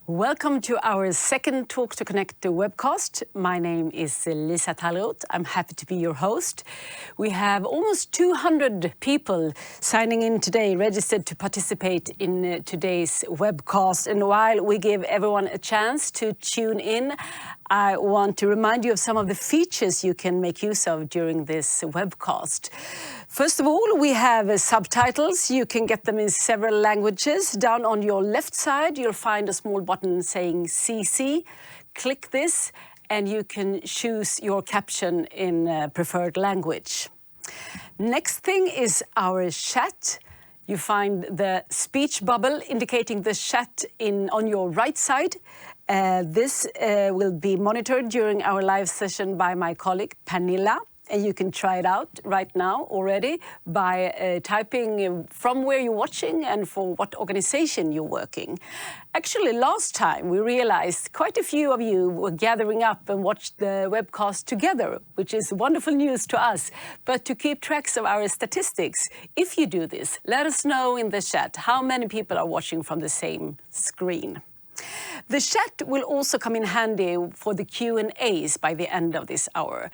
Welcome to our second Talk2Connect webcast. My name is Lisa Tallroth. I'm happy to be your host. We have almost 200 people signing in today, registered to participate in today's webcast. And while we give everyone a chance to tune in, I want to remind you of some of the features you can make use of during this webcast. First of all, we have subtitles. You can get them in several languages. Down on your left side, you'll find a small button saying CC. Click this and you can choose your caption in preferred language. Next thing is our chat. You find the speech bubble indicating the chat on your right side. This will be monitored during our live session by my colleague Pernilla. And you can try it out right now already by typing from where you're watching and for what organization you're working. Actually, last time we realized quite a few of you were gathering up and watched the webcast together, which is wonderful news to us. But to keep tracks of our statistics, if you do this, let us know in the chat how many people are watching from the same screen. The chat will also come in handy for the Q&As by the end of this hour.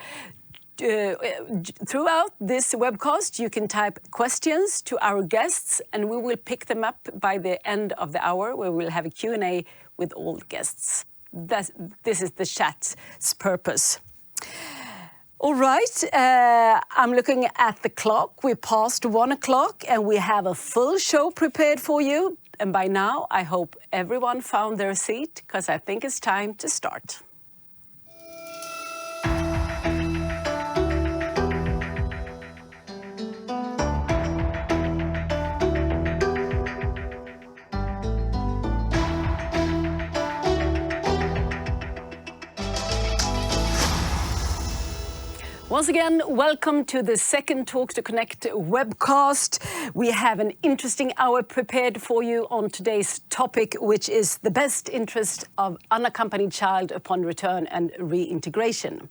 Throughout this webcast, you can type questions to our guests and we will pick them up by the end of the hour where we'll have a Q&A with all guests. This is the chat's purpose. All right, I'm looking at the clock. We're past 1 o'clock and we have a full show prepared for you. And by now, I hope everyone found their seat because I think it's time to start. Once again, welcome to the second Talk2Connect webcast. We have an interesting hour prepared for you on today's topic, which is the best interest of unaccompanied child upon return and reintegration.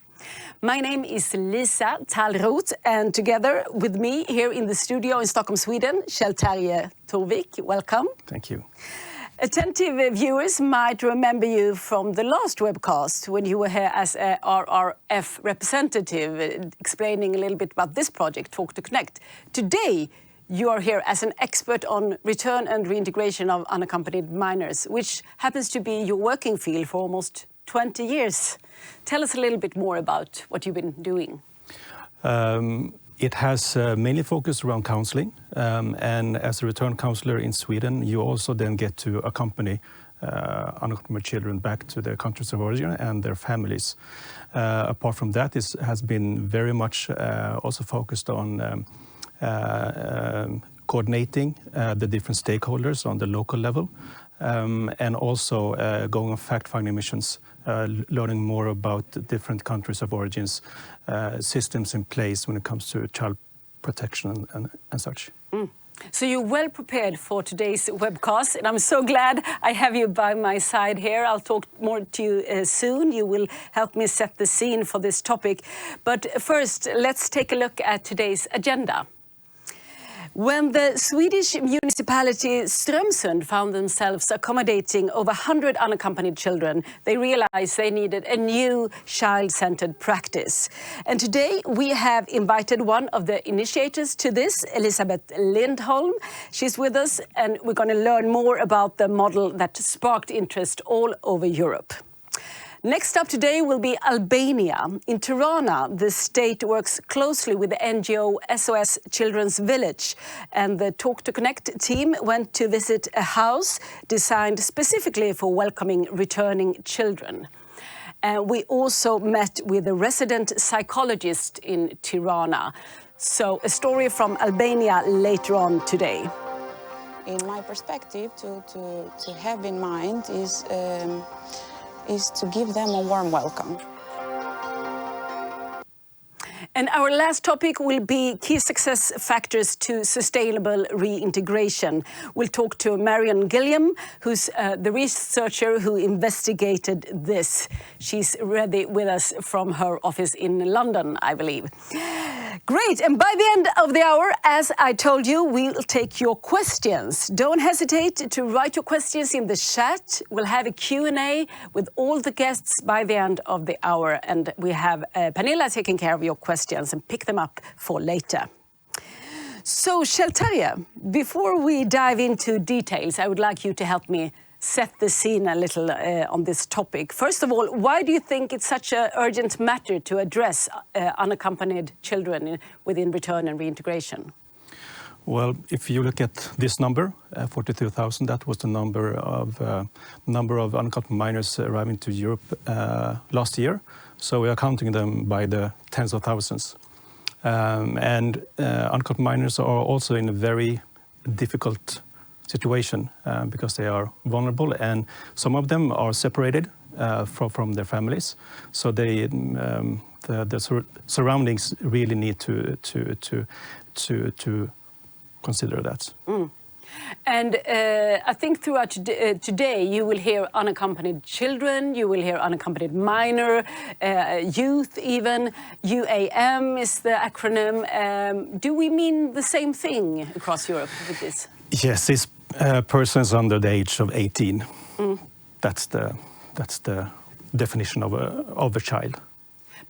My name is Lisa Tallroth, and together with me here in the studio in Stockholm, Sweden, Kjell-Terje Torvik. Welcome. Thank you. Attentive viewers might remember you from the last webcast when you were here as a RRF representative, explaining a little bit about this project, Talk2Connect. Today, you are here as an expert on return and reintegration of unaccompanied minors, which happens to be your working field for almost 20 years. Tell us a little bit more about what you've been doing. It has mainly focused around counseling, and as a return counselor in Sweden, you also then get to accompany unaccompanied children back to their countries of origin and their families. Apart from that, it has been very much also focused on coordinating the different stakeholders on the local level, and also going on fact-finding missions, learning more about the different countries of origins, systems in place when it comes to child protection and such. So you're well prepared for today's webcast, and I'm so glad I have you by my side here. I'll talk more to you soon. You will help me set the scene for this topic. But first, let's take a look at today's agenda. When the Swedish municipality Strömsund found themselves accommodating over 100 unaccompanied children, they realized they needed a new child-centered practice. And today we have invited one of the initiators to this, Elisabeth Lindholm. She's with us and we're going to learn more about the model that sparked interest all over Europe. Next up today will be Albania. In Tirana, the state works closely with the NGO SOS Children's Village, and the Talk2Connect team went to visit a house designed specifically for welcoming returning children. We also met with a resident psychologist in Tirana. So a story from Albania later on today. In my perspective, to have in mind is to give them a warm welcome. And our last topic will be key success factors to sustainable reintegration. We'll talk to Marion Gilliam, who's the researcher who investigated this. She's ready with us from her office in London, I believe. Great, and by the end of the hour, as I told you, we'll take your questions. Don't hesitate to write your questions in the chat. We'll have a Q&A with all the guests by the end of the hour, and we have Pernilla taking care of your questions and pick them up for later. So, Kjell-Terje, before we dive into details, I would like you to help me set the scene a little on this topic. First of all, why do you think it's such an urgent matter to address unaccompanied children within return and reintegration? Well, if you look at this number, 42,000, that was the number of unaccompanied minors arriving to Europe last year. So we are counting them by the tens of thousands. Unaccompanied minors are also in a very difficult situation because they are vulnerable, and some of them are separated from their families. So the surroundings really need to consider that. And I think throughout today you will hear unaccompanied children, you will hear unaccompanied minor, youth even. UAM is the acronym. Do we mean the same thing across Europe with this? Yes, it's persons under the age of 18. That's the definition of a child.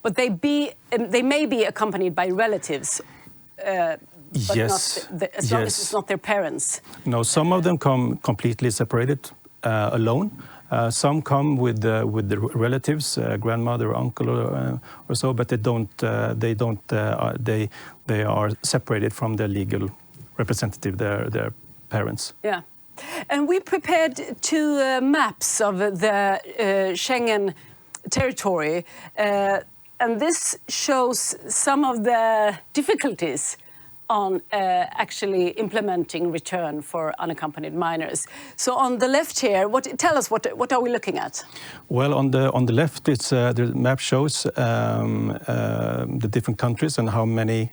But they may be accompanied by relatives. But yes, as long as it's not their parents. No, some of them come completely separated, alone. Some come with the relatives, grandmother, uncle, or so, but they are separated from their legal representative, their parents. Yeah, and we prepared two maps of the Schengen territory, and this shows some of the difficulties on actually implementing return for unaccompanied minors. So on the left here, tell us what are we looking at? Well, on the left, it's the map shows the different countries and how many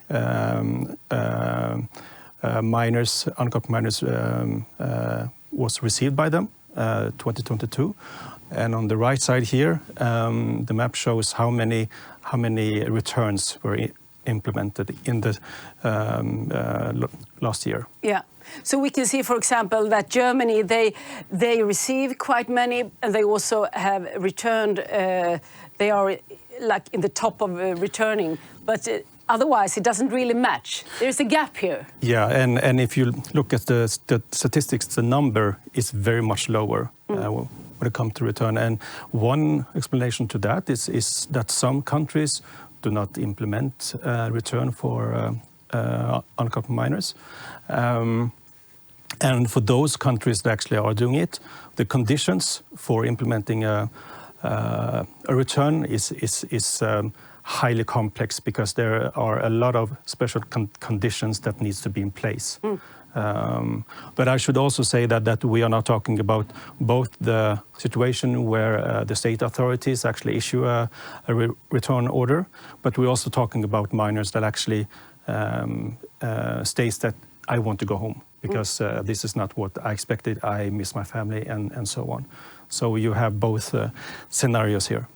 unaccompanied minors was received by them, 2022. And on the right side here, the map shows how many returns were implemented in the last year. Yeah, so we can see, for example, that Germany, they receive quite many, and they also have returned. They are like in the top of returning, but otherwise it doesn't really match. There's a gap here. Yeah, and if you look at the statistics, the number is very much lower when it comes to return. And one explanation to that is that some countries do not implement return for unaccompanied minors. And for those countries that actually are doing it, the conditions for implementing a return is highly complex because there are a lot of special conditions that needs to be in place. But I should also say that we are now talking about both the situation where the state authorities actually issue a return order, but we're also talking about minors that actually states that I want to go home because this is not what I expected, I miss my family, and so on. So you have both scenarios here.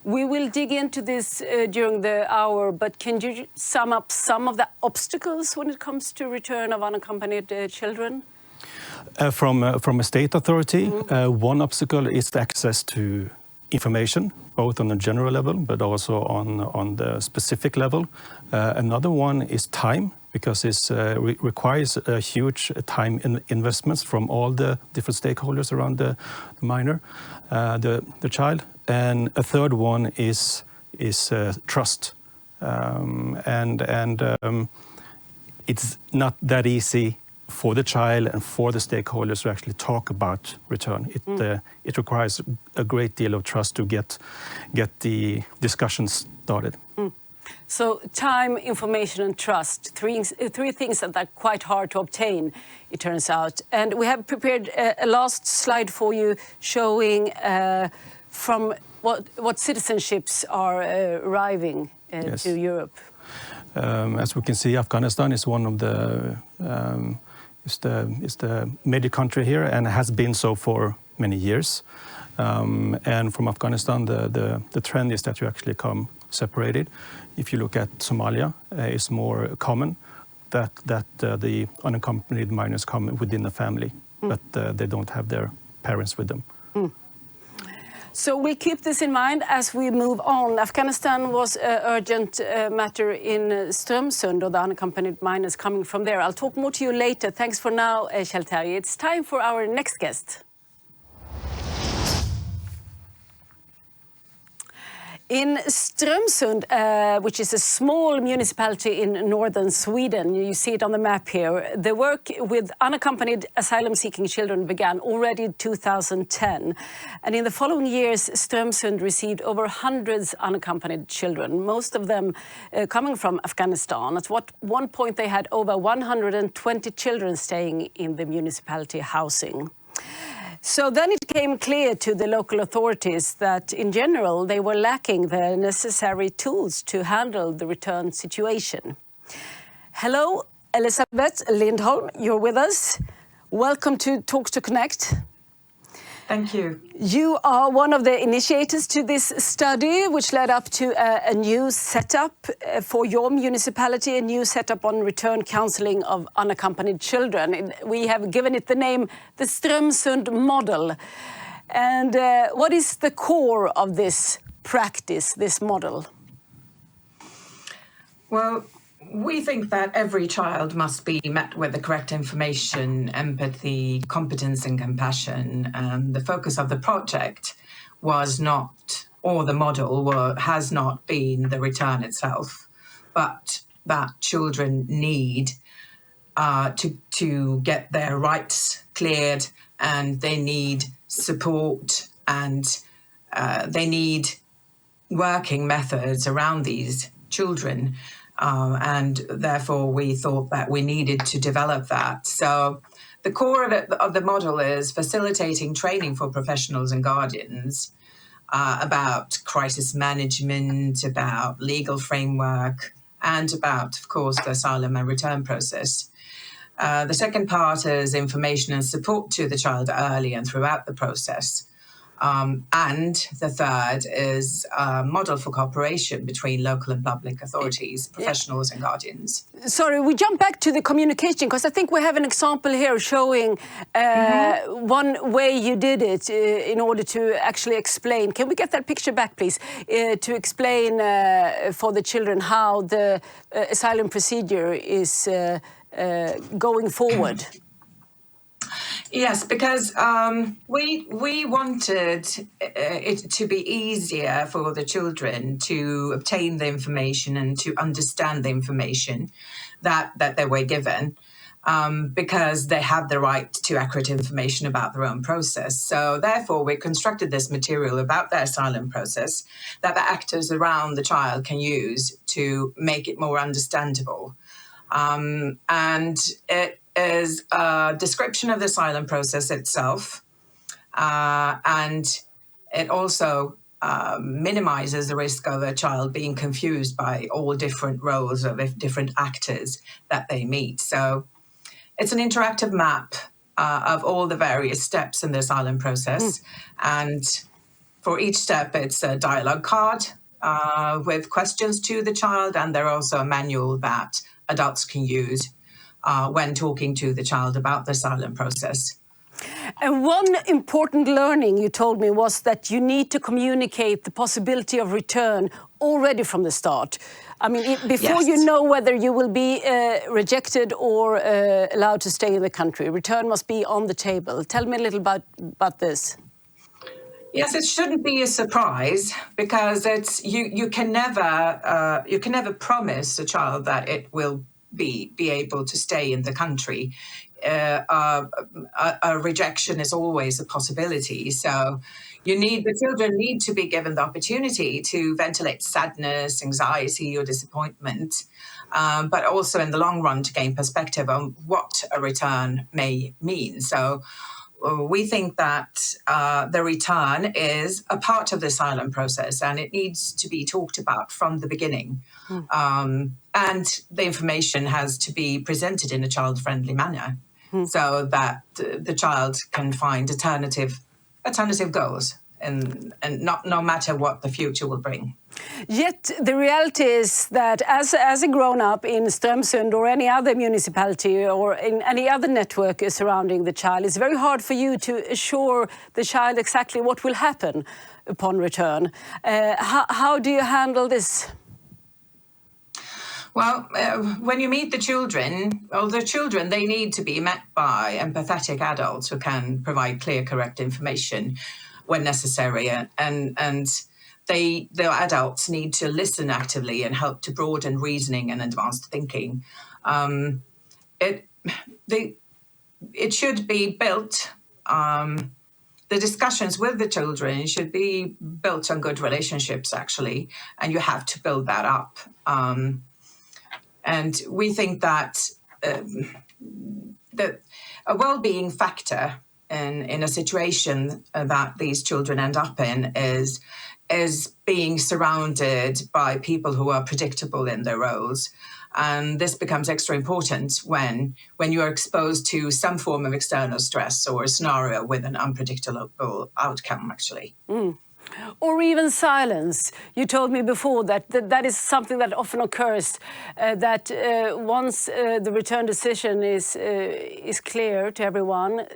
We will dig into this during the hour, but can you sum up some of the obstacles when it comes to return of unaccompanied children? From a state authority, one obstacle is the access to information, both on a general level, but also on the specific level. Another one is time, because it requires a huge time investments from all the different stakeholders around the minor, the child. And a third one is trust, and it's not that easy for the child and for the stakeholders to actually talk about return. It requires a great deal of trust to get the discussions started. So time, information and trust, three things that are quite hard to obtain, it turns out. And we have prepared a last slide for you showing from what citizenships are arriving to Europe. As we can see, Afghanistan is one of the is the major country here and has been so for many years. And from Afghanistan, the trend is that you actually come separated. If you look at Somalia, it's more common that the unaccompanied minors come within the family, but they don't have their parents with them. So we'll keep this in mind as we move on. Afghanistan was an urgent matter in Strömsund, or the unaccompanied minors coming from there. I'll talk more to you later. Thanks for now, Kjell-Terje. It's time for our next guest. In Strömsund, which is a small municipality in northern Sweden, you see it on the map here, the work with unaccompanied asylum-seeking children began already in 2010. And in the following years, Strömsund received over hundreds unaccompanied children, most of them coming from Afghanistan. At one point, they had over 120 children staying in the municipality housing. So then it became clear to the local authorities that, in general, they were lacking the necessary tools to handle the return situation. Hello, Elisabeth Lindholm, you're with us. Welcome to Talk2Connect. Thank you. You are one of the initiators to this study, which led up to a new setup for your municipality, a new setup on return counselling of unaccompanied children. We have given it the name the Strömsund model. And what is the core of this practice, this model? Well, we think that every child must be met with the correct information, empathy, competence and compassion. The focus of the project was not, or the model has not been the return itself, but that children need to get their rights cleared, and they need support, and they need working methods around these children. And therefore, we thought that we needed to develop that. So the core of the model is facilitating training for professionals and guardians about crisis management, about legal framework, and about, of course, the asylum and return process. The second part is information and support to the child early and throughout the process. And the third is a model for cooperation between local and public authorities, professionals and guardians. Sorry, we jump back to the communication, because I think we have an example here showing one way you did it in order to actually explain. Can we get that picture back, please? To explain for the children how the asylum procedure is going forward. Yes, because we wanted it to be easier for the children to obtain the information and to understand the information that they were given, because they have the right to accurate information about their own process. So therefore, we constructed this material about the asylum process that the actors around the child can use to make it more understandable. And it is a description of the asylum process itself, and it also minimizes the risk of a child being confused by all different roles of different actors that they meet. So it's an interactive map of all the various steps in the asylum process, and for each step it's a dialogue card with questions to the child, and there's also a manual that adults can use when talking to the child about the asylum process. And one important learning you told me was that you need to communicate the possibility of return already from the start. I mean, before Yes. you know whether you will be rejected or allowed to stay in the country, return must be on the table. Tell me a little about this. Yes, it shouldn't be a surprise, because it's you can never promise a child that it will be able to stay in the country. A rejection is always a possibility. So the children need to be given the opportunity to ventilate sadness, anxiety or disappointment, but also in the long run to gain perspective on what a return may mean. So we think that the return is a part of the asylum process, and it needs to be talked about from the beginning. And the information has to be presented in a child-friendly manner, so that the child can find alternative goals, and no matter what the future will bring. Yet the reality is that as a grown-up in Strömsund or any other municipality or in any other network surrounding the child, it's very hard for you to assure the child exactly what will happen upon return. How do you handle this? Well, when you meet the children, they need to be met by empathetic adults who can provide clear, correct information when necessary, and the adults need to listen actively and help to broaden reasoning and advanced thinking. It should be built. The discussions with the children should be built on good relationships, actually, and you have to build that up. And we think that that a well-being factor in a situation that these children end up in is being surrounded by people who are predictable in their roles. And this becomes extra important when you are exposed to some form of external stress or a scenario with an unpredictable outcome, actually. Mm. Or even silence. You told me before that is something that often occurs, that once the return decision is clear to everyone,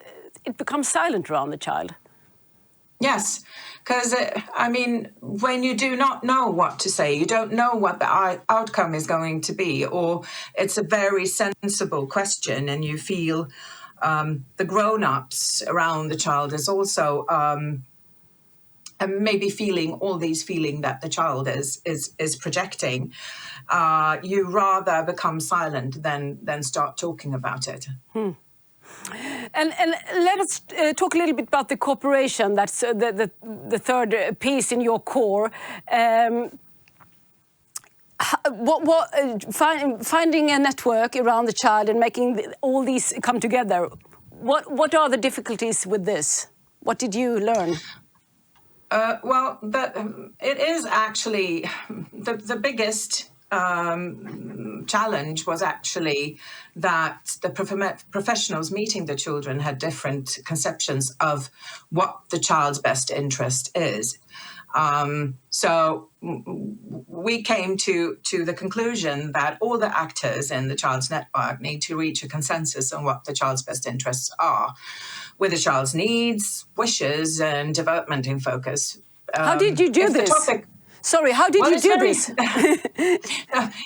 it becomes silent around the child. Yes, because, when you do not know what to say, you don't know what the outcome is going to be, or it's a very sensible question and you feel the grown-ups around the child is also maybe feeling that the child is projecting, you rather become silent than start talking about it. And let us talk a little bit about the cooperation. That's the third piece in your core. Finding a network around the child and making all these come together. What are the difficulties with this? What did you learn? It is actually the biggest challenge was actually that the professionals meeting the children had different conceptions of what the child's best interest is. So we came to the conclusion that all the actors in the child's network need to reach a consensus on what the child's best interests are, with the child's needs, wishes, and development in focus. How did you do this? Sorry, how did you do this?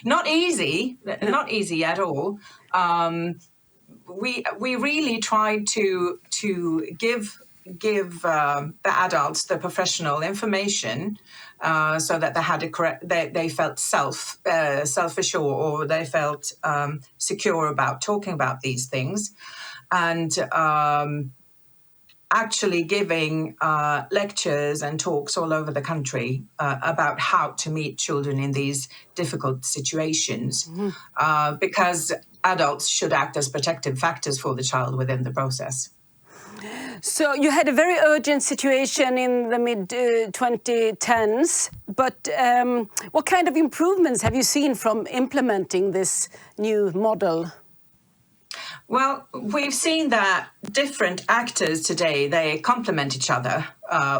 Not easy at all. We really tried to give the adults the professional information so that they had they felt self-assured, or they felt secure about talking about these things, and actually giving lectures and talks all over the country about how to meet children in these difficult situations, because adults should act as protective factors for the child within the process. So you had a very urgent situation in the mid-2010s, but what kind of improvements have you seen from implementing this new model? Well, we've seen that different actors today, they complement each other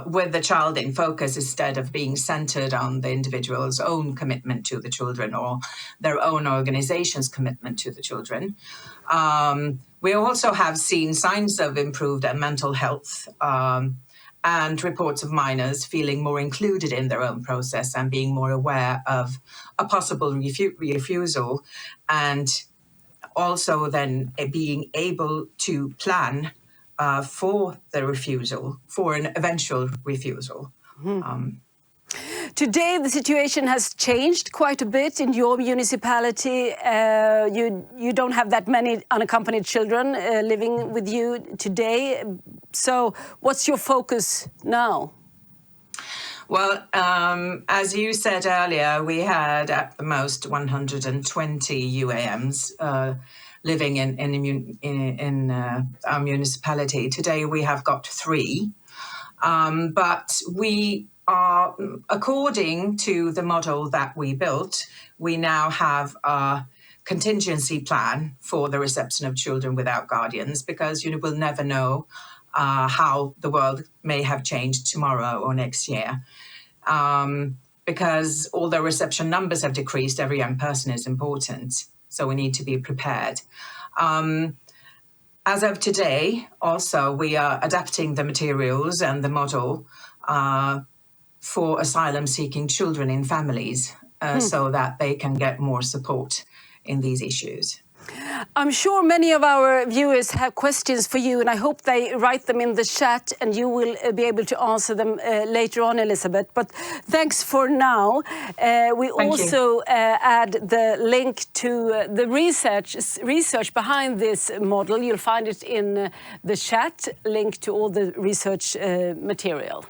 with the child in focus instead of being centered on the individual's own commitment to the children or their own organization's commitment to the children. We also have seen signs of improved mental health and reports of minors feeling more included in their own process and being more aware of a possible refusal, and also then being able to plan for the refusal, for an eventual refusal. Today, the situation has changed quite a bit in your municipality. You don't have that many unaccompanied children living with you today. So what's your focus now? Well, as you said earlier, we had at the most 120 UAMs living in our municipality. Today we have got 3, but we are, according to the model that we built, we now have a contingency plan for the reception of children without guardians, because you will never know how the world may have changed tomorrow or next year. because although reception numbers have decreased, every young person is important. So we need to be prepared. As of today, also, we are adapting the materials and the model for asylum-seeking children in families so that they can get more support in these issues. I'm sure many of our viewers have questions for you, and I hope they write them in the chat and you will be able to answer them later on, Elizabeth. But thanks for now. We also add the link to the research behind this model. You'll find it in the chat, link to all the research material.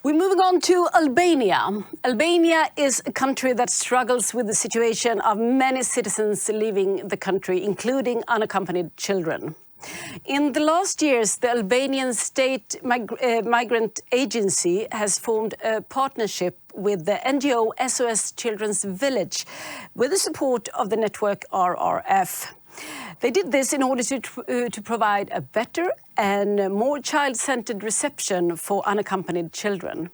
We're moving on to Albania. Albania is a country that struggles with the situation of many citizens leaving the country, including unaccompanied children. In the last years, the Albanian State Migrant Agency has formed a partnership with the NGO SOS Children's Village with the support of the network RRF. They did this in order to provide a better and more child-centered reception for unaccompanied children.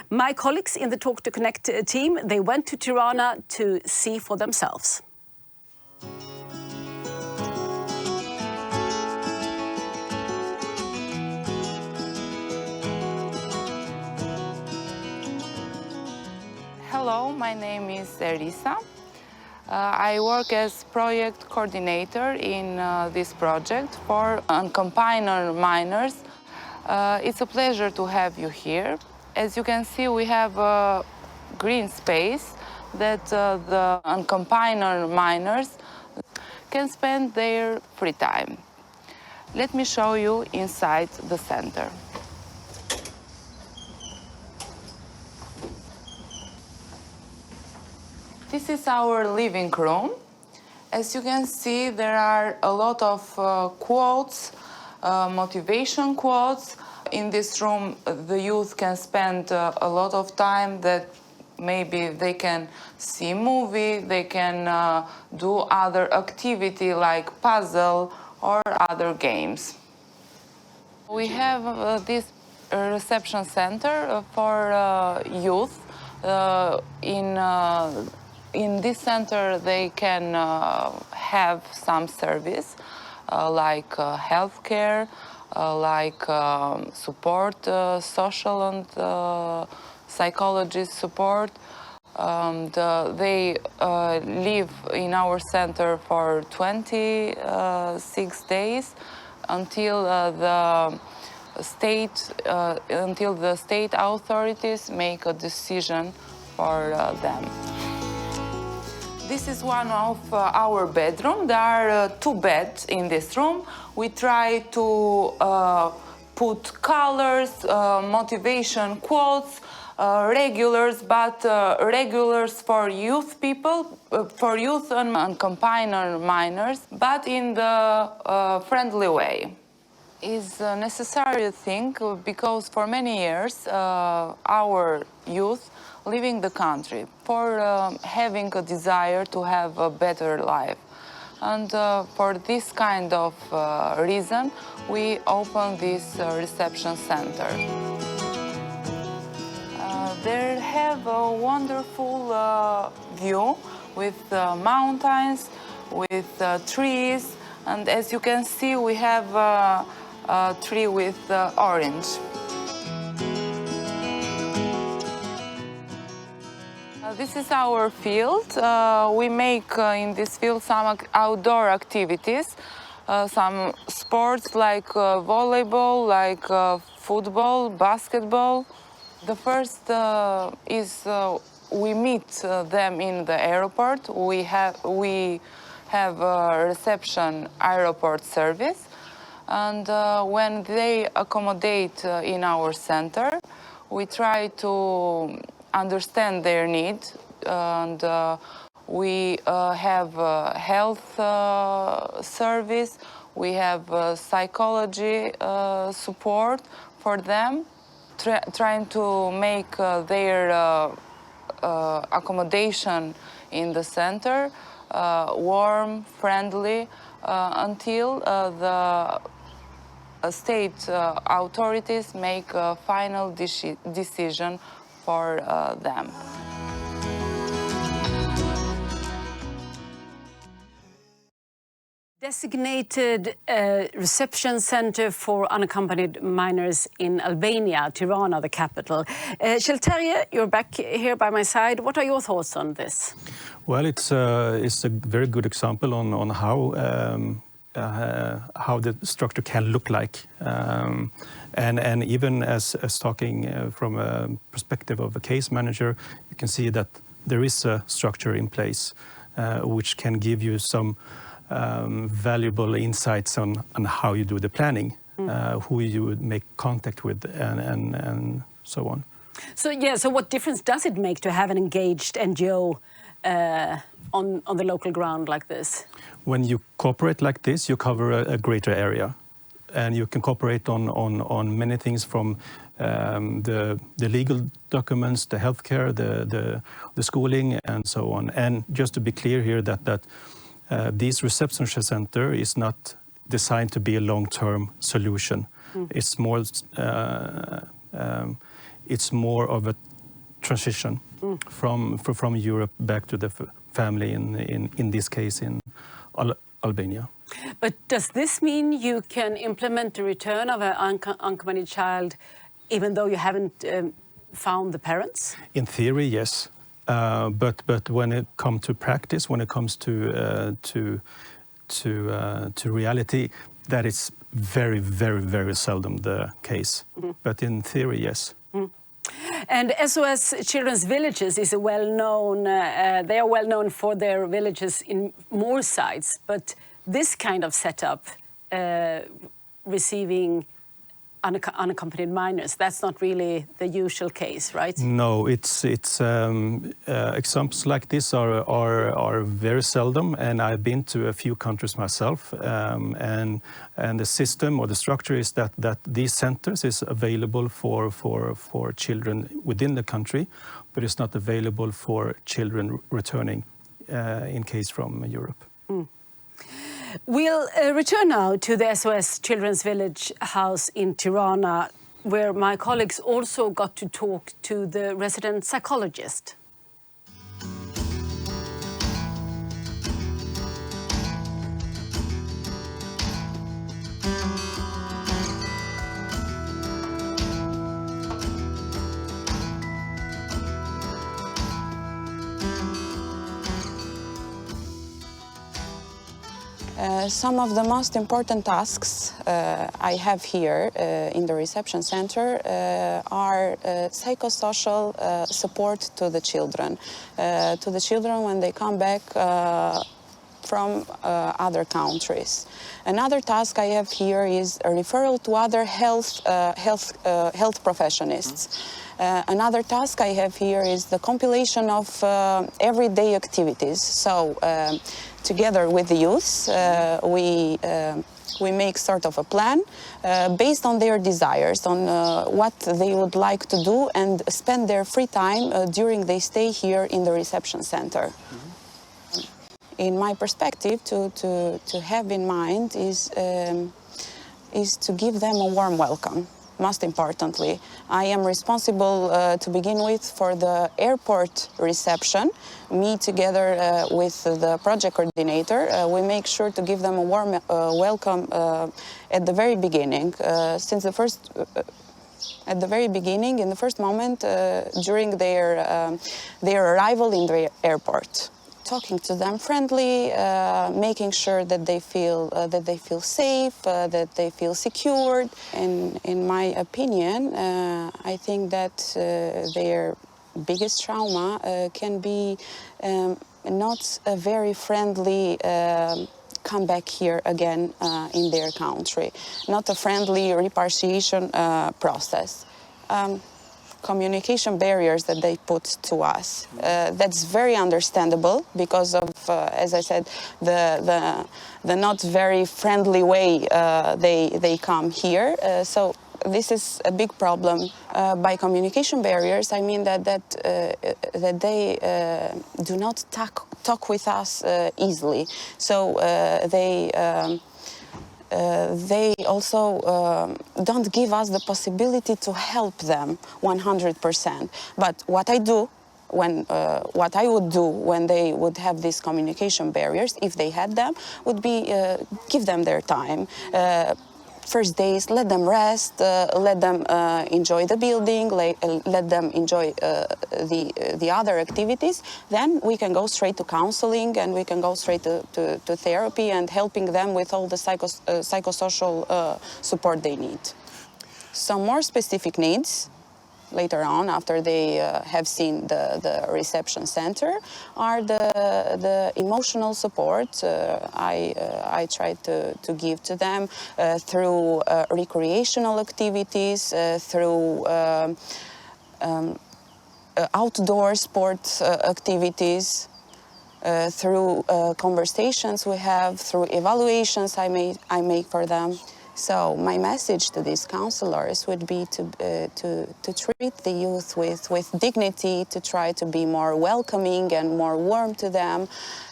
My colleagues in the Talk2Connect team, they went to Tirana to see for themselves. Hello, my name is Erisa. I work as project coordinator in this project for unaccompanied minors. It's a pleasure to have you here. As you can see, we have a green space that the unaccompanied minors can spend their free time. Let me show you inside the center. This is our living room. As you can see, there are a lot of quotes, motivation quotes. In this room, the youth can spend a lot of time that maybe they can see movie, they can do other activity like puzzle or other games. We have this reception center for youth. In this center, they can have some service like healthcare, like support, social and psychologist support. They live in our center for 26 days until the state authorities make a decision for them. This is one of our bedrooms. There are 2 beds in this room. We try to put colors, motivation quotes, regulars, but regulars for youth people, for youth and unaccompanied minors, but in the friendly way. Is a necessary thing because for many years our youth leaving the country for having a desire to have a better life. And for this kind of reason, we open this reception center. They have a wonderful view with mountains, with trees, and as you can see, we have a tree with orange. This is our field. We make in this field some outdoor activities, some sports like volleyball, like football, basketball. The first is we meet them in the airport. We have a reception airport service, and when they accommodate in our center, we try to understand their needs, and we have health service, we have psychology support for them, trying to make their accommodation in the center warm, friendly, until state authorities make a final decision for them. Designated reception center for unaccompanied minors in Albania, Tirana, the capital. Kjell Terje, you're back here by my side. What are your thoughts on this? Well, it's a very good example on how the structure can look like, and even as talking from a perspective of a case manager, you can see that there is a structure in place which can give you some valuable insights on how you do the planning, who you would make contact with, and so on. So what difference does it make to have an engaged NGO on the local ground like this? When you cooperate like this, you cover a greater area, and you can cooperate on many things, from the legal documents, the healthcare, the schooling, and so on. And just to be clear here, that this reception center is not designed to be a long-term solution. It's more of a transition from Europe back to the family, in this case in Albania. But does this mean you can implement the return of an unaccompanied child even though you haven't found the parents? In theory, yes. But when it comes to practice, when it comes to reality, that is very, very, very seldom the case. But in theory, yes. And SOS Children's Villages is a well-known. They are well known for their villages in more sites. But this kind of setup, receiving unaccompanied minors, that's not really the usual case, right? No, it's examples like this are very seldom, and I've been to a few countries myself, and the system or the structure is that these centers is available for children within the country, but it's not available for children returning in case from Europe. We'll return now to the SOS Children's Village house in Tirana, where my colleagues also got to talk to the resident psychologist. Some of the most important tasks I have here in the reception center are psychosocial support to the children when they come back from other countries. Another task I have here is a referral to other health professionists. Another task I have here is the compilation of everyday activities. So, together with the youth, we make sort of a plan based on their desires, on what they would like to do and spend their free time during their stay here in the reception center. In my perspective, to have in mind is to give them a warm welcome. Most importantly, I am responsible to begin with for the airport reception. Me together with the project coordinator, we make sure to give them a warm welcome at the very beginning. At the very beginning, in the first moment during their arrival in the airport. Talking to them friendly, making sure that they feel safe, that they feel secured. And in my opinion, I think that their biggest trauma can be not a very friendly come back here again in their country, not a friendly repatriation process. Communication barriers that they put to us. That's very understandable because of, as I said, the not very friendly way they come here. So this is a big problem. By communication barriers, I mean that they do not talk with us easily. So they also don't give us the possibility to help them 100%. But what I do, what I would do when they would have these communication barriers, if they had them, would be give them their time. First days, let them rest, let them enjoy the building, let them enjoy the other activities. Then we can go straight to counseling, and we can go straight to therapy and helping them with all the psychosocial support they need. Some more specific needs later on, after they have seen the reception center, are the emotional support I try to give to them through recreational activities, through outdoor sport activities, through conversations we have, through evaluations I make for them. So my message to these counselors would be to treat the youth with dignity, to try to be more welcoming and more warm to them,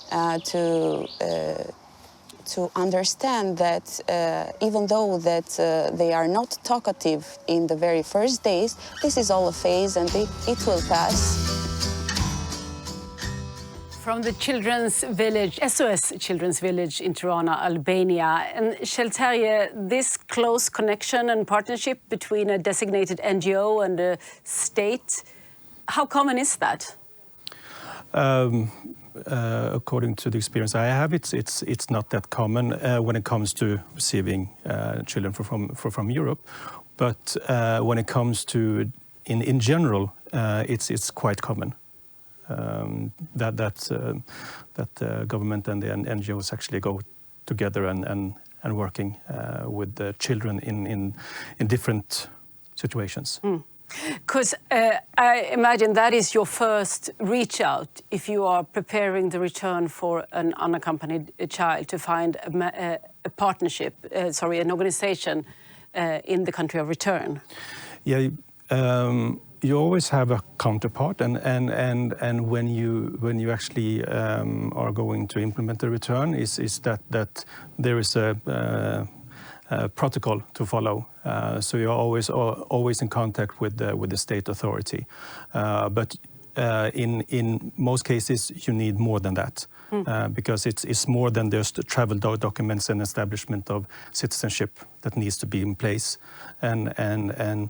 to understand that even though that they are not talkative in the very first days, this is all a phase and it will pass. From the Children's Village, SOS Children's Village in Tirana, Albania. And Shelterje, this close connection and partnership between a designated NGO and a state, how common is that? According to the experience I have, it's not that common when it comes to receiving children from Europe. But when it comes to, in general, it's quite common. That government and the NGOs actually go together and working with the children in different situations. Because I imagine that is your first reach out if you are preparing the return for an unaccompanied child, to find a partnership, an organization in the country of return. Yeah. You always have a counterpart, and when you actually are going to implement the return, is that there is a protocol to follow. So you're always in contact with the state authority, but in most cases you need more than that. Because it's more than just travel documents and establishment of citizenship that needs to be in place, and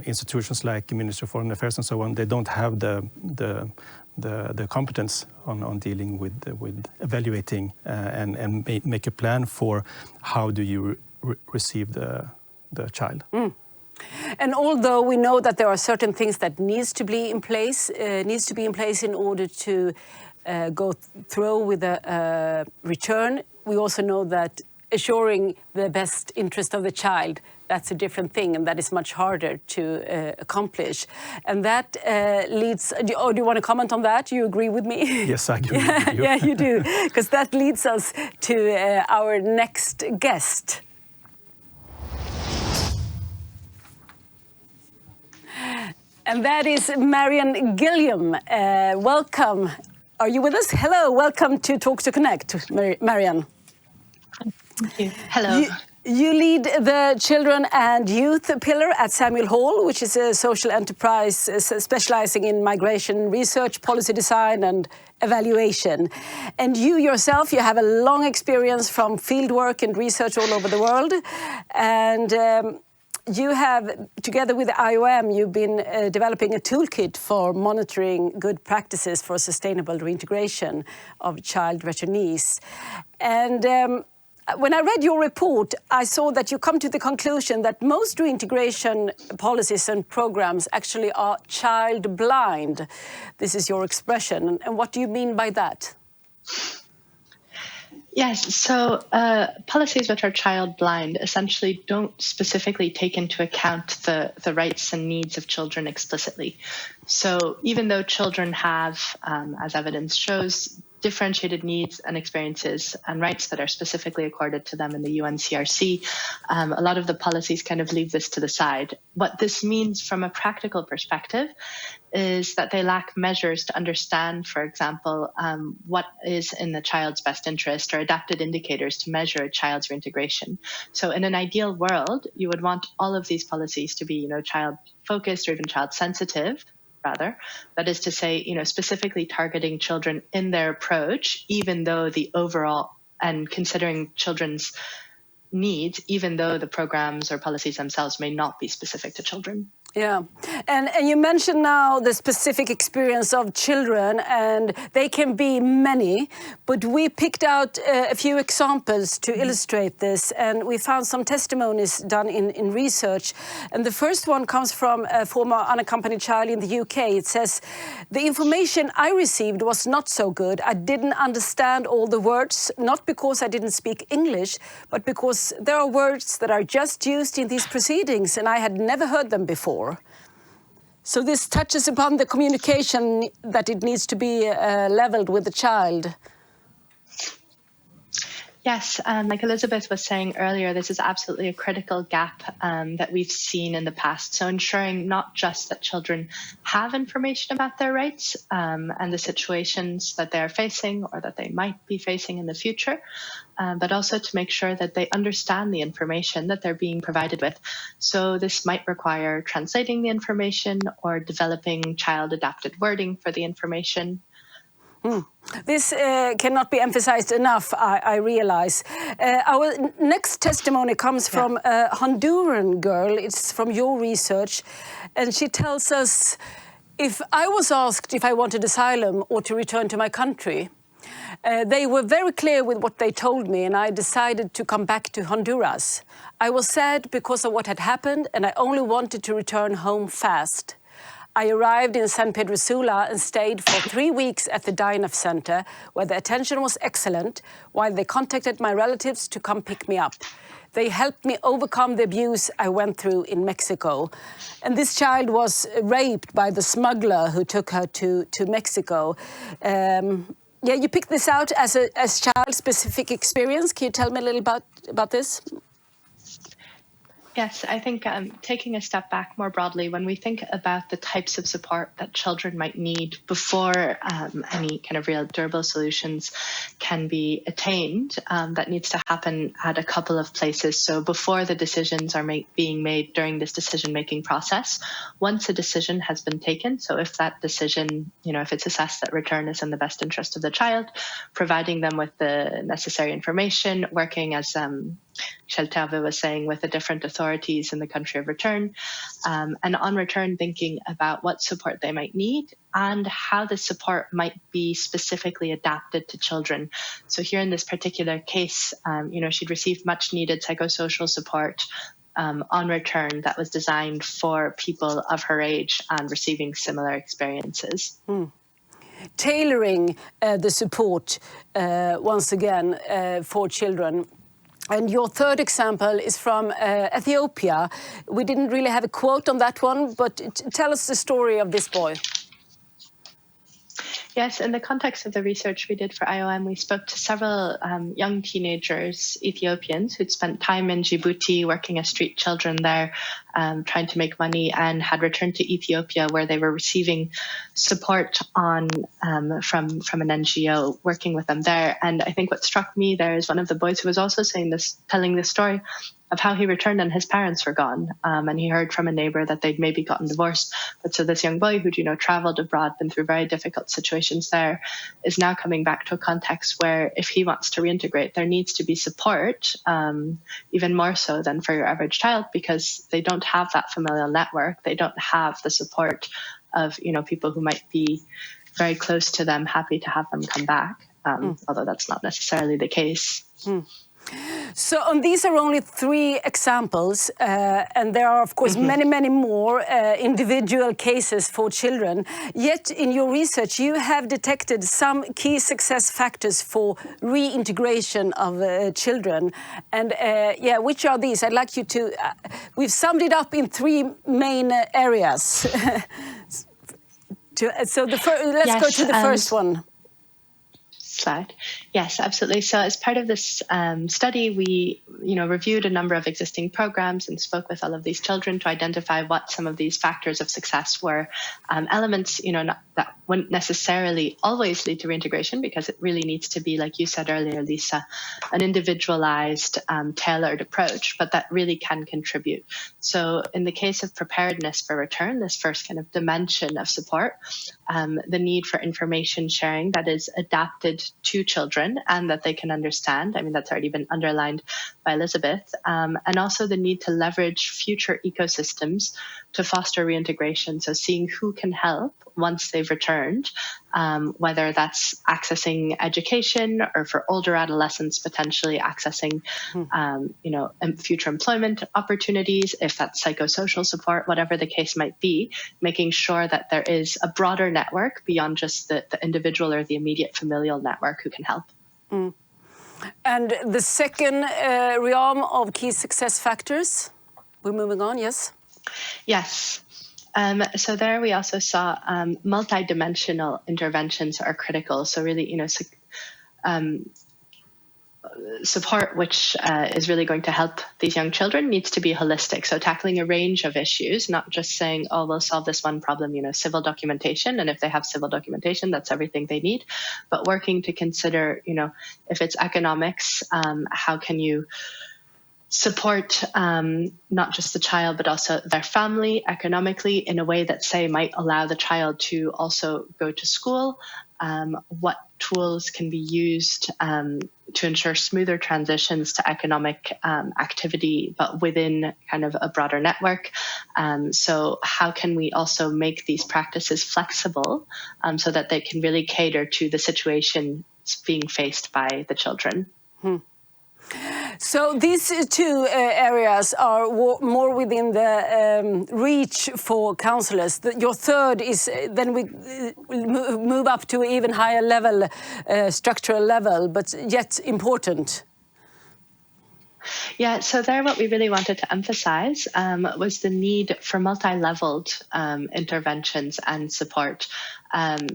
institutions like the Ministry of Foreign Affairs and so on, they don't have the competence on dealing with evaluating and make a plan for how do you receive the child. And although we know that there are certain things that needs to be in place in order to go through with a return, we also know that assuring the best interest of the child, that's a different thing, and that is much harder to accomplish. And that leads... do you want to comment on that? You agree with me? Yes, I agree with you. Yeah, you do. Because that leads us to our next guest. And that is Marian Gilliam. Welcome. Are you with us? Hello, welcome to Talk2Connect, Marian. Thank you. Hello. You lead the Children and Youth pillar at Samuel Hall, which is a social enterprise specializing in migration research, policy design and evaluation. And you yourself, you have a long experience from fieldwork and research all over the world. And you have, together with the IOM, you've been developing a toolkit for monitoring good practices for sustainable reintegration of child returnees. And when I read your report, I saw that you come to the conclusion that most reintegration policies and programs actually are child blind. This is your expression. And what do you mean by that? Yes, so policies which are child blind essentially don't specifically take into account the rights and needs of children explicitly. So even though children have, as evidence shows, differentiated needs and experiences and rights that are specifically accorded to them in the UNCRC. A lot of the policies kind of leave this to the side. What this means from a practical perspective is that they lack measures to understand, for example, what is in the child's best interest, or adapted indicators to measure a child's reintegration. So in an ideal world, you would want all of these policies to be, child-focused or even child-sensitive, rather. That is to say, specifically targeting children in their approach, even though the overall, and considering children's needs, even though the programs or policies themselves may not be specific to children. Yeah, and you mentioned now the specific experience of children, and they can be many, but we picked out a few examples to illustrate this, and we found some testimonies done in research. And the first one comes from a former unaccompanied child in the UK. It says, "The information I received was not so good. I didn't understand all the words, not because I didn't speak English, but because there are words that are just used in these proceedings, and I had never heard them before." So this touches upon the communication that it needs to be leveled with the child. Yes, like Elizabeth was saying earlier, this is absolutely a critical gap that we've seen in the past. So ensuring not just that children have information about their rights and the situations that they're facing or that they might be facing in the future, but also to make sure that they understand the information that they're being provided with. So this might require translating the information or developing child-adapted wording for the information. This cannot be emphasized enough, I realize. Our next testimony comes from a Honduran girl. It's from your research. And she tells us, if I was asked if I wanted asylum or to return to my country, they were very clear with what they told me, and I decided to come back to Honduras. I was sad because of what had happened, and I only wanted to return home fast. I arrived in San Pedro Sula and stayed for 3 weeks at the DINAF Center, where the attention was excellent, while they contacted my relatives to come pick me up. They helped me overcome the abuse I went through in Mexico. And this child was raped by the smuggler who took her to Mexico. You picked this out as child-specific experience. Can you tell me a little about this? Yes, I think taking a step back more broadly, when we think about the types of support that children might need before any kind of real durable solutions can be attained, that needs to happen at a couple of places. So before the decisions are being made during this decision-making process, once a decision has been taken, so if that decision, if it's assessed that return is in the best interest of the child, providing them with the necessary information, working as Kjell Tove was saying, with the different authorities in the country of return, and on return thinking about what support they might need and how the support might be specifically adapted to children. So here in this particular case, she'd received much needed psychosocial support on return that was designed for people of her age and receiving similar experiences. Tailoring the support, once again, for children. And your third example is from Ethiopia. We didn't really have a quote on that one, but tell us the story of this boy. Yes, in the context of the research we did for IOM, we spoke to several young teenagers, Ethiopians, who'd spent time in Djibouti working as street children there, trying to make money, and had returned to Ethiopia, where they were receiving support from an NGO working with them there. And I think what struck me there is one of the boys who was also telling this story of how he returned and his parents were gone. And he heard from a neighbor that they'd maybe gotten divorced. But so this young boy who'd, traveled abroad, been through very difficult situations there, is now coming back to a context where if he wants to reintegrate, there needs to be support, even more so than for your average child, because they don't have that familial network. They don't have the support of, people who might be very close to them, happy to have them come back, although that's not necessarily the case. So these are only 3 examples, and there are, of course, many, many more individual cases for children. Yet, in your research, you have detected some key success factors for reintegration of children. And, which are these? I'd like you to... we've summed it up in 3 main areas. Let's go to the first one. slide. Yes, absolutely. So as part of this study, we reviewed a number of existing programs and spoke with all of these children to identify what some of these factors of success were. Elements, that wouldn't necessarily always lead to reintegration, because it really needs to be, like you said earlier, Lisa, an individualized, tailored approach, but that really can contribute. So in the case of preparedness for return, this first kind of dimension of support, the need for information sharing that is adapted to children and that they can understand. I mean, that's already been underlined by Elizabeth. And also the need to leverage future ecosystems to foster reintegration. So seeing who can help once they've returned, whether that's accessing education or for older adolescents, potentially accessing, future employment opportunities, if that's psychosocial support, whatever the case might be, making sure that there is a broader network beyond just the individual or the immediate familial network who can help. And the second realm of key success factors, we're moving on, yes? Yes. So there we also saw multidimensional interventions are critical. So really, support which is really going to help these young children needs to be holistic. So tackling a range of issues, not just saying, oh, we'll solve this one problem, civil documentation. And if they have civil documentation, that's everything they need. But working to consider, if it's economics, how can you support not just the child, but also their family economically in a way that, say, might allow the child to also go to school. What tools can be used to ensure smoother transitions to economic activity, but within kind of a broader network. So how can we also make these practices flexible so that they can really cater to the situation being faced by the children? So these two areas are more within the reach for counsellors. Your third is, then we move up to an even higher level, structural level, but yet important. Yeah, so there what we really wanted to emphasize was the need for multi-leveled interventions and support.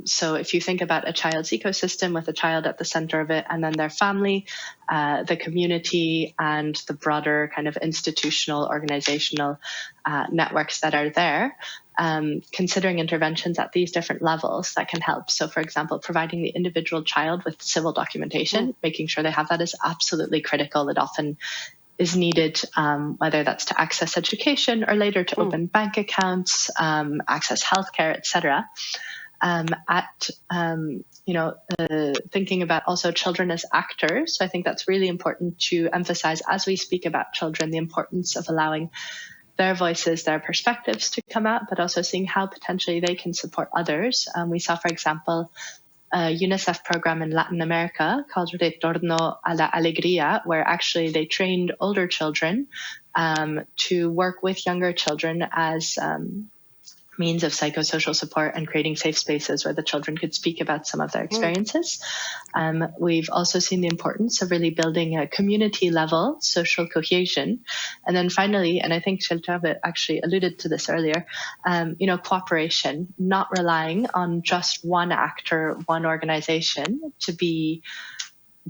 So if you think about a child's ecosystem with a child at the center of it, and then their family, the community, and the broader kind of institutional, organizational networks that are there, considering interventions at these different levels that can help. So, for example, providing the individual child with civil documentation, making sure they have that is absolutely critical. It often is needed, whether that's to access education or later to open bank accounts, access healthcare, etc. Thinking about also children as actors. So I think that's really important to emphasize as we speak about children, the importance of allowing their voices, their perspectives to come out, but also seeing how potentially they can support others. We saw, for example, a UNICEF program in Latin America called Return and Alegría, where actually they trained older children to work with younger children as means of psychosocial support and creating safe spaces where the children could speak about some of their experiences. We've also seen the importance of really building a community level social cohesion. And then finally, and I think Sheltave actually alluded to this earlier, cooperation, not relying on just one actor, one organization to be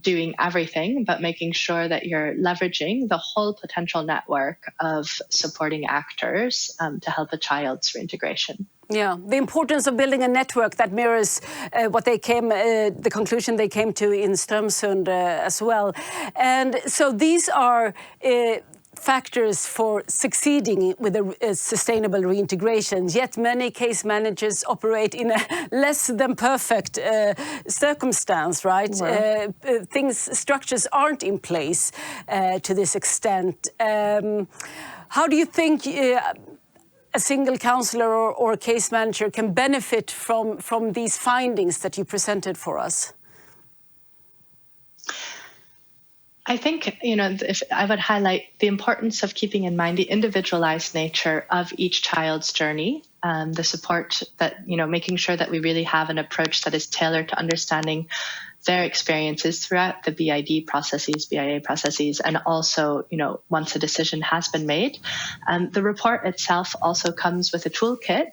doing everything, but making sure that you're leveraging the whole potential network of supporting actors to help a child's reintegration. Yeah, the importance of building a network that mirrors what they came, the conclusion they came to in Strömsund as well. And so these are factors for succeeding with a sustainable reintegration, yet many case managers operate in a less than perfect circumstance, right? Structures aren't in place to this extent. How do you think a single counsellor or a case manager can benefit from these findings that you presented for us? I think, if I would highlight the importance of keeping in mind the individualized nature of each child's journey, the support that, making sure that we really have an approach that is tailored to understanding their experiences throughout the BIA processes, and also, once a decision has been made. The report itself also comes with a toolkit,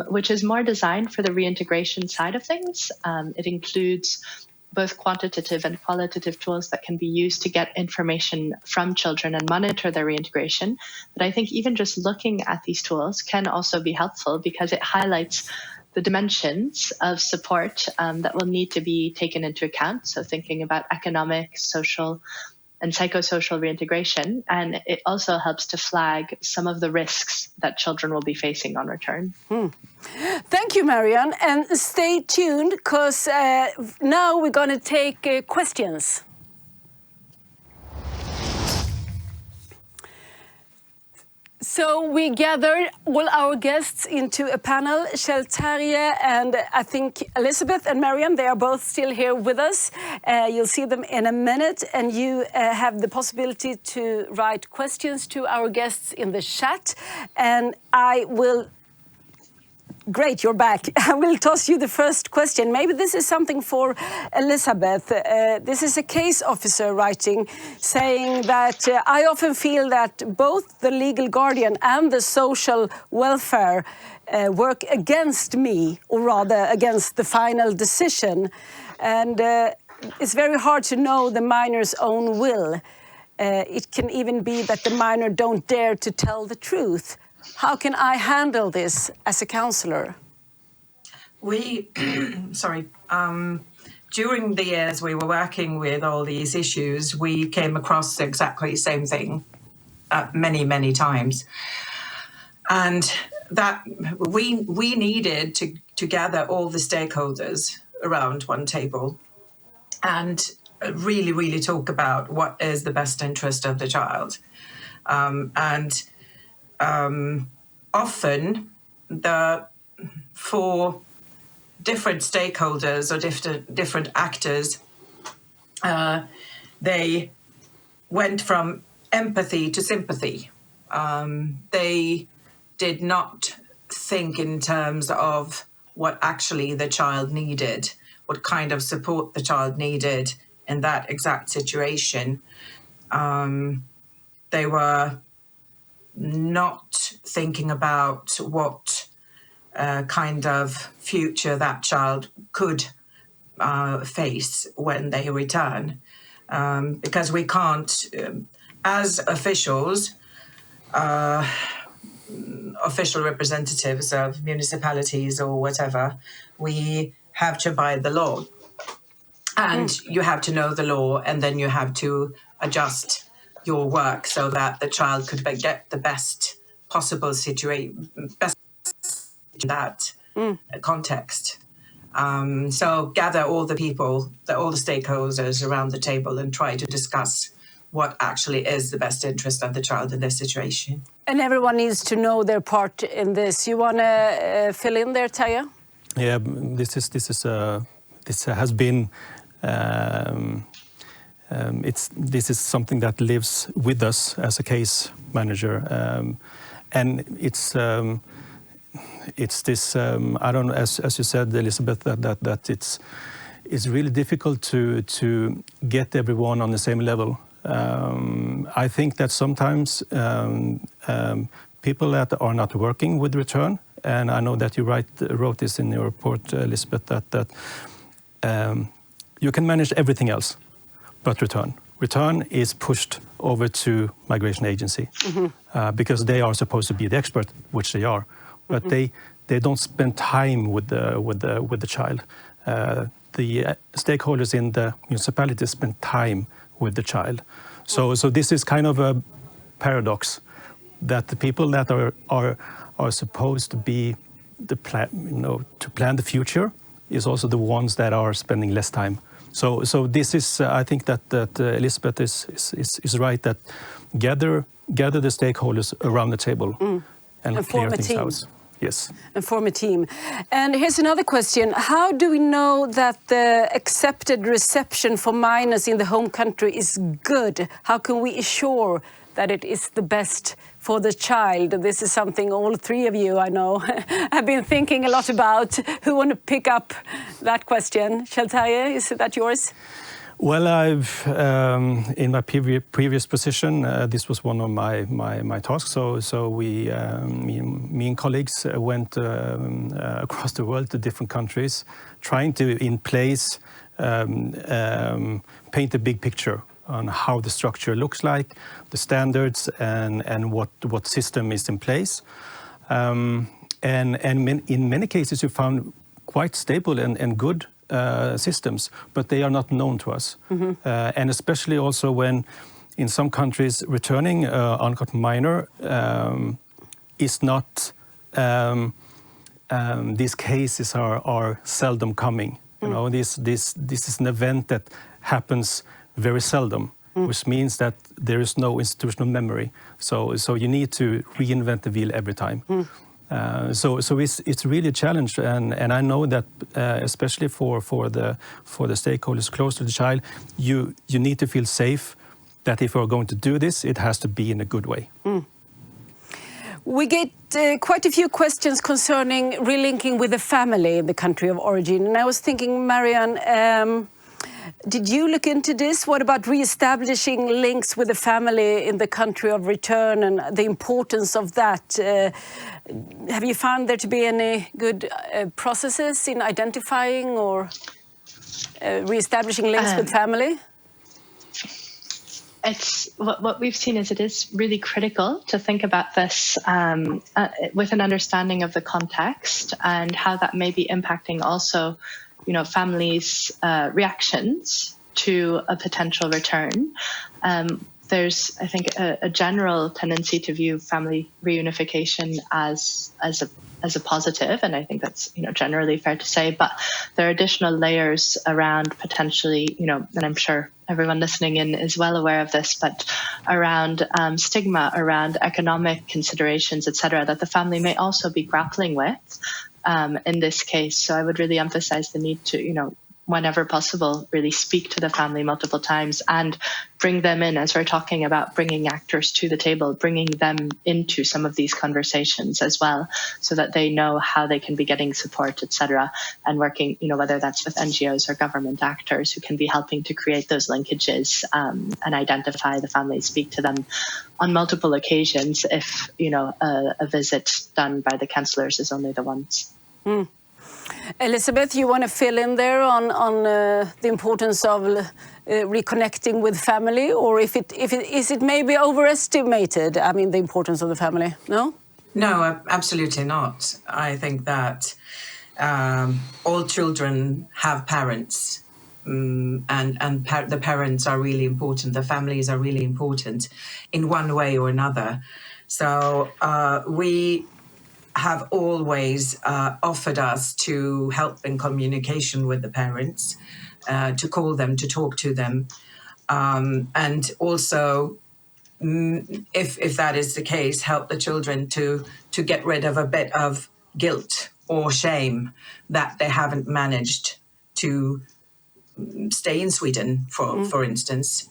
which is more designed for the reintegration side of things. It includes both quantitative and qualitative tools that can be used to get information from children and monitor their reintegration. But I think even just looking at these tools can also be helpful because it highlights the dimensions of support that will need to be taken into account. So thinking about economic, social, and psychosocial reintegration. And it also helps to flag some of the risks that children will be facing on return. Thank you, Marianne. And stay tuned, because now we're going to take questions. So we gathered all our guests into a panel. Kjell-Terje and I think Elizabeth and Marianne, they are both still here with us. You'll see them in a minute, and you have the possibility to write questions to our guests in the chat. And I will... Great, you're back. I will toss you the first question. Maybe this is something for Elizabeth. This is a case officer writing, saying that I often feel that both the legal guardian and the social welfare work against me, or rather against the final decision. And it's very hard to know the minor's own will. It can even be that the minor don't dare to tell the truth. How can I handle this as a counsellor? We, during the years we were working with all these issues, we came across exactly the same thing many, many times. And that we needed to gather all the stakeholders around one table and really, really talk about what is the best interest of the child. Often, for different stakeholders or different actors, they went from empathy to sympathy. They did not think in terms of what actually the child needed, what kind of support the child needed in that exact situation. They were not thinking about what kind of future that child could face when they return. Because we can't, as officials, official representatives of municipalities or whatever, we have to abide the law. And you have to know the law, and then you have to adjust your work so that the child could get the best possible situation, best in that context. So gather all the people, all the stakeholders around the table and try to discuss what actually is the best interest of the child in this situation. And everyone needs to know their part in this. You want to fill in there, Terje? Yeah, this has been. This is something that lives with us as a case manager, and it's this. I don't know, as you said, Elizabeth, that it's really difficult to get everyone on the same level. I think that sometimes people that are not working with return, and I know that you wrote this in your report, Elizabeth, that you can manage everything else but return. Return is pushed over to Migration Agency because they are supposed to be the expert, which they are, but they don't spend time with the child. The stakeholders in the municipality spend time with the child. So this is kind of a paradox that the people that are supposed to be to plan the future is also the ones that are spending less time. So this is, I think that Elizabeth is right, that gather the stakeholders around the table and clear things out. Yes. And form a team. And here's another question. How do we know that the accepted reception for minors in the home country is good? How can we assure that it is the best for the child? This is something all three of you, I know, have been thinking a lot about. Who want to pick up that question? Kjell-Terje, is that yours? Well, I've in my previous position, this was one of my tasks. So we, me and colleagues went across the world to different countries, trying to in place paint a big picture on how the structure looks like, the standards, and what system is in place. In many cases, we found quite stable and good systems, but they are not known to us. And especially also when, in some countries, returning unaccompanied minor is not. These cases are seldom coming. You know, this is an event that happens very seldom, which means that there is no institutional memory. So you need to reinvent the wheel every time. So it's really a challenge, and I know that especially for the stakeholders close to the child, you need to feel safe that if we're going to do this, it has to be in a good way. We get quite a few questions concerning relinking with the family in the country of origin, and I was thinking, Marianne, did you look into this? What about re-establishing links with the family in the country of return and the importance of that? Have you found there to be any good processes in identifying or re-establishing links with family? It's what we've seen is it is really critical to think about this with an understanding of the context and how that may be impacting also, you know, families' reactions to a potential return. There's, I think, a general tendency to view family reunification as a positive, and I think that's, you know, generally fair to say. But there are additional layers around potentially, you know, and I'm sure everyone listening in is well aware of this, but around stigma, around economic considerations, etc., that the family may also be grappling with in this case. So I would really emphasize the need to, you know, whenever possible, really speak to the family multiple times and bring them in, as we're talking about bringing actors to the table, bringing them into some of these conversations as well, so that they know how they can be getting support, etc., and working, you know, whether that's with NGOs or government actors who can be helping to create those linkages and identify the families, speak to them on multiple occasions if, you know, a visit done by the counsellors is only the once. Elizabeth, you want to fill in there on the importance of reconnecting with family, or is it maybe overestimated? I mean, the importance of the family. No. No, absolutely not. I think that all children have parents, and the parents are really important. The families are really important in one way or another. So we have always offered us to help in communication with the parents, to call them, to talk to them, and also, if that is the case, help the children to get rid of a bit of guilt or shame that they haven't managed to stay in Sweden, for instance,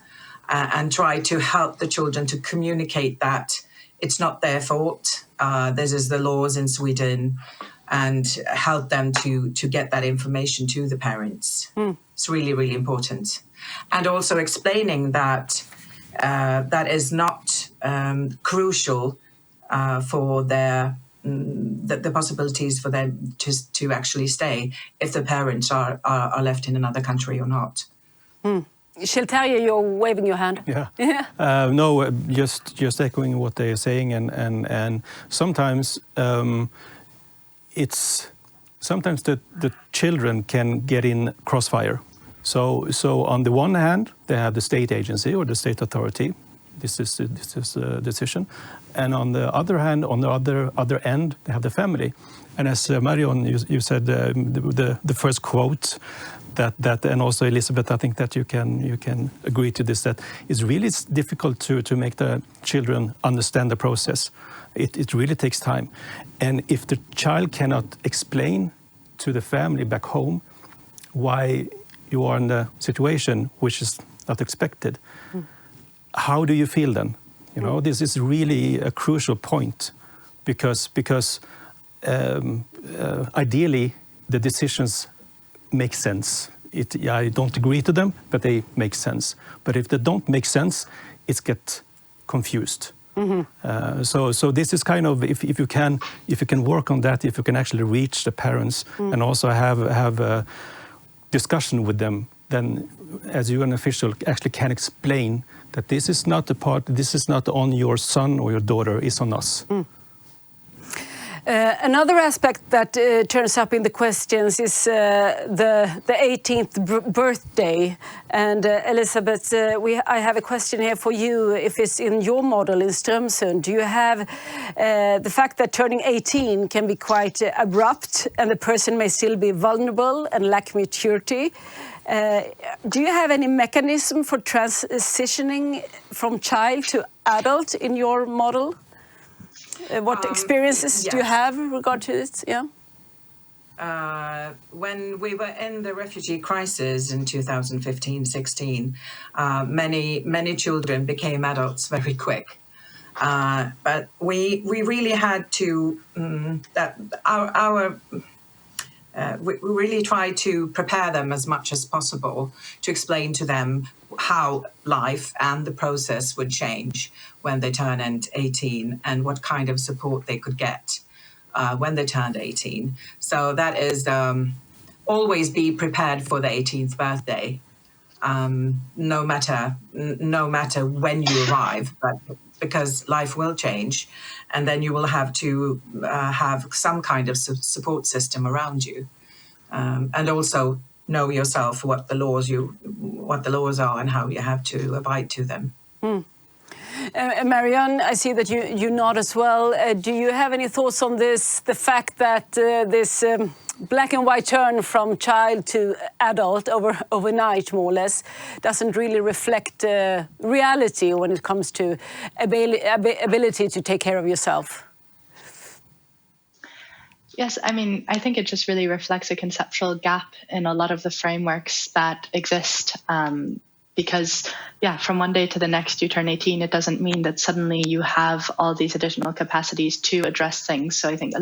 and try to help the children to communicate that it's not their fault. This is the laws in Sweden, and help them to get that information to the parents. It's really, really important. And also explaining that that is not crucial for the possibilities for them to actually stay if the parents are left in another country or not. Shilterje, you're waving your hand. Yeah. No, just echoing what they're saying, and sometimes sometimes the children can get in crossfire. So on the one hand, they have the state agency or the state authority. This is a decision, and on the other hand, on the other end, they have the family. And as Marion, you said, the first quote. That and also Elizabeth, I think that you can agree to this, that it's really difficult to make the children understand the process. It really takes time, and if the child cannot explain to the family back home why you are in the situation which is not expected, how do you feel then? You know, this is really a crucial point, because ideally the decisions make sense. I don't agree to them, but they make sense. But if they don't make sense, it gets confused. So this is kind of, if you can work on that, if you can actually reach the parents and also have a discussion with them then as you an official actually can explain that this is not the part, this is not on your son or your daughter, it's on us. Another aspect that turns up in the questions is the 18th birthday. And Elisabeth, I have a question here for you. If it's in your model in Strömsund, do you have the fact that turning 18 can be quite abrupt and the person may still be vulnerable and lack maturity? Do you have any mechanism for transitioning from child to adult in your model? What experiences do you have in regard to this? Yeah. When we were in the refugee crisis in 2015-16, many children became adults very quick. But we really had to we really tried to prepare them as much as possible to explain to them how life and the process would change when they turned 18 and what kind of support they could get when they turned 18. So that is always be prepared for the 18th birthday, no matter when you arrive, but because life will change, and then you will have to have some kind of support system around you, and also know yourself what the laws are and how you have to abide to them. Marianne, I see that you nod as well. Do you have any thoughts on this? The fact that this black and white turn from child to adult overnight, more or less, doesn't really reflect reality when it comes to ability to take care of yourself? Yes, I mean, I think it just really reflects a conceptual gap in a lot of the frameworks that exist. Because, yeah, from one day to the next you turn 18, it doesn't mean that suddenly you have all these additional capacities to address things. So I think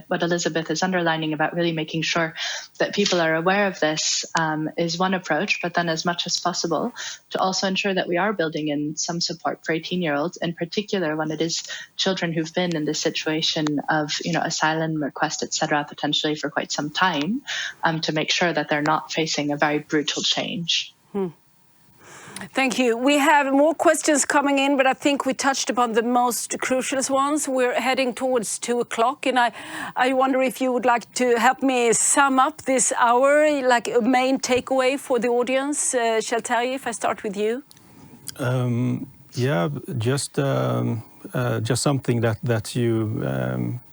what Elisabeth is underlining about really making sure that people are aware of this is one approach, but then as much as possible to also ensure that we are building in some support for 18-year-olds, in particular when it is children who've been in this situation of, asylum request, etc., potentially for quite some time, to make sure that they're not facing a very brutal change. Thank you. We have more questions coming in, but I think we touched upon the most crucial ones. We're heading towards 2:00, and I wonder if you would like to help me sum up this hour, like a main takeaway for the audience. Kjell-Terje, if I start with you. Yeah, just something that you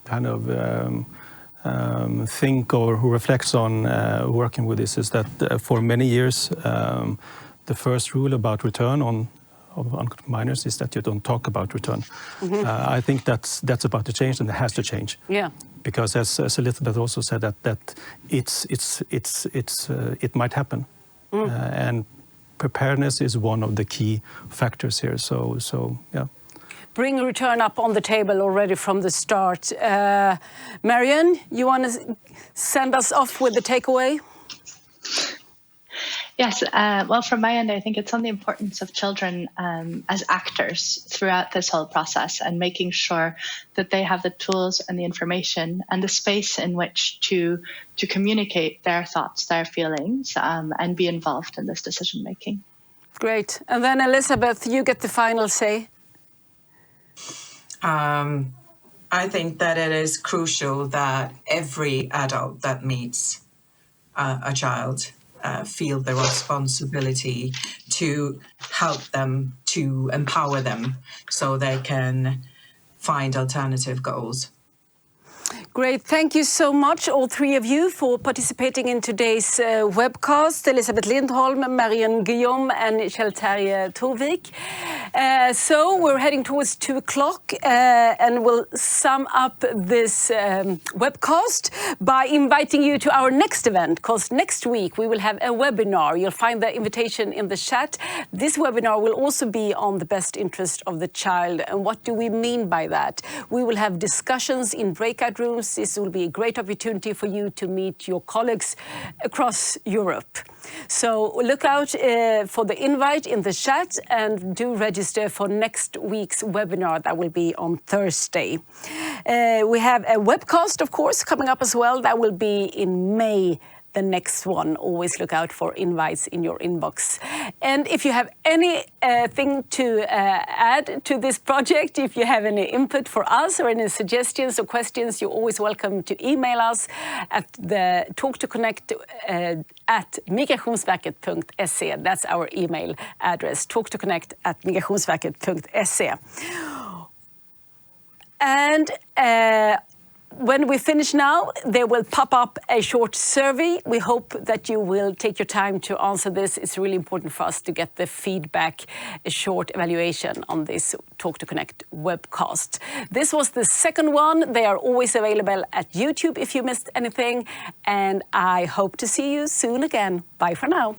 kind of think or who reflects on working with this is that for many years, the first rule about return of unaccompanied minors is that you don't talk about return. I think that's about to change, and it has to change. Yeah. Because as Elisabeth also said, that it might happen, and preparedness is one of the key factors here. So yeah. Bring return up on the table already from the start. Marianne, you want to send us off with the takeaway? Yes, well, from my end, I think it's on the importance of children as actors throughout this whole process, and making sure that they have the tools and the information and the space in which to communicate their thoughts, their feelings, and be involved in this decision making. Great. And then Elisabeth, you get the final say. I think that it is crucial that every adult that meets a child feel the responsibility to help them, to empower them, so they can find alternative goals. Great. Thank you so much, all three of you, for participating in today's webcast. Elisabeth Lindholm, Marianne Guillaume, and Kjell-Terje Torvik. So we're heading towards 2:00, and we'll sum up this webcast by inviting you to our next event, because next week we will have a webinar. You'll find the invitation in the chat. This webinar will also be on the best interest of the child. And what do we mean by that? We will have discussions in breakout rooms. This will be a great opportunity for you to meet your colleagues across Europe. So look out for the invite in the chat, and do register for next week's webinar that will be on Thursday. We have a webcast, of course, coming up as well. That will be in May the next one. Always look out for invites in your inbox. And if you have anything to add to this project, if you have any input for us or any suggestions or questions, you're always welcome to email us at the Talk2Connect at migrationsverket.se. That's our email address, talk2connect@migrationsverket.se. And when we finish now, there will pop up a short survey. We hope that you will take your time to answer this. It's really important for us to get the feedback, a short evaluation on this Talk2Connect webcast. This was the second one. They are always available at YouTube if you missed anything. And I hope to see you soon again. Bye for now.